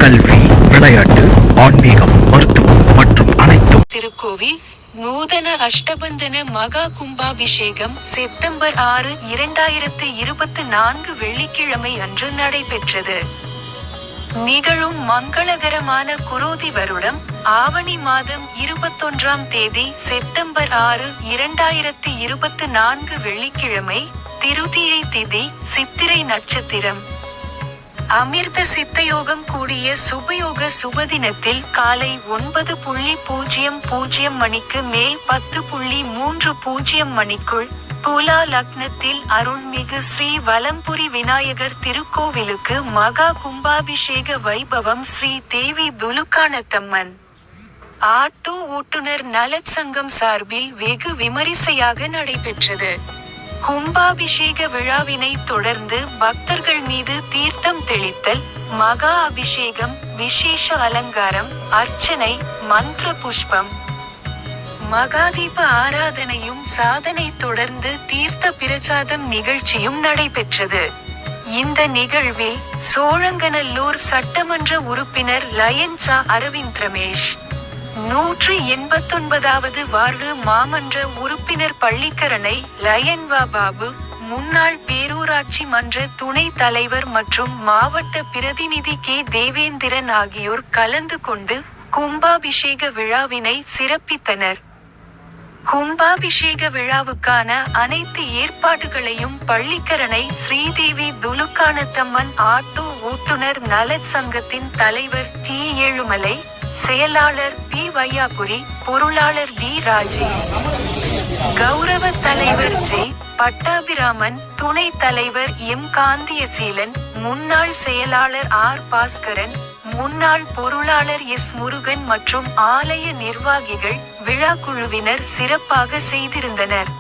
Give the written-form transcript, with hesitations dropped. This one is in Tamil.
கல்வி, விளையாட்டு, ஆன்மீகம், மருத்துவம் மற்றும் அனைத்தும். திருக்கோவில் நூதன அஷ்டபந்தன மகா கும்பாபிஷேகம் செப்டம்பர் 6, 2024 வெள்ளிக்கிழமை அன்று நடைபெற்றது. நிகழும் மங்களகரமான குரோதி வருடம் ஆவணி மாதம் 21ஆம் தேதி செப்டம்பர் 6, 2024 வெள்ளிக்கிழமை, திருதியை திதி, சித்திரை நட்சத்திரம். அமிர்த சித்தயோகம் கூடிய சுபயோக சுபதினத்தில் காலை 9:00 மணிக்கு மேல் 10:30 மணிக்குள் துலா லக்னத்தில் அருள்மிகு ஸ்ரீ வலம்புரி விநாயகர் திருக்கோவிலுக்கு மகா கும்பாபிஷேக வைபவம் ஸ்ரீ தேவி துலுக்கானத்தம்மன் ஆட்டோ ஓட்டுநர் நலச் சங்கம் சார்பில் வெகு விமரிசையாக நடைபெற்றது. கும்பாபிஷேக விழாவினை தொடர்ந்து பக்தர்கள் மீது தீர்த்தம் தெளித்தல், மகா அபிஷேகம், விசேஷ அலங்காரம், அர்ச்சனை, மந்திர புஷ்பம், மகாதீப ஆராதனையும் சாதனை தொடர்ந்து தீர்த்த பிரசாதம் நிகழ்ச்சியும் நடைபெற்றது. இந்த நிகழ்வில் சோழங்கநல்லூர் சட்டமன்ற உறுப்பினர் லயன்சா அரவிந்த் ரமேஷ், 189வது வார்டு மாமன்ற உறுப்பினர் பள்ளிக்கரணை லயன்வா பாபு, முன்னாள் பேரூராட்சி மன்ற துணை தலைவர் மற்றும் மாவட்ட பிரதிநிதி கே தேவேந்திரன் ஆகியோர் கலந்து கொண்டு கும்பாபிஷேக விழாவினை சிறப்பித்தனர். கும்பாபிஷேக விழாவுக்கான அனைத்து ஏற்பாடுகளையும் பள்ளிக்கரணை ஸ்ரீதேவி துலுக்கானத்தம்மன் ஆட்டோ ஓட்டுநர் நலச் சங்கத்தின் தலைவர் டி ஏழுமலை, செயலாளர் பி வையாபுரி, பொருளாளர் டி ராஜே, கௌரவ தலைவர் ஜே பட்டாபிராமன், துணை தலைவர் எம் காந்தியசீலன், முன்னாள் செயலாளர் ஆர் பாஸ்கரன், முன்னாள் பொருளாளர் எஸ் முருகன் மற்றும் ஆலய நிர்வாகிகள், விழா குழுவினர் சிறப்பாக செய்திருந்தனர்.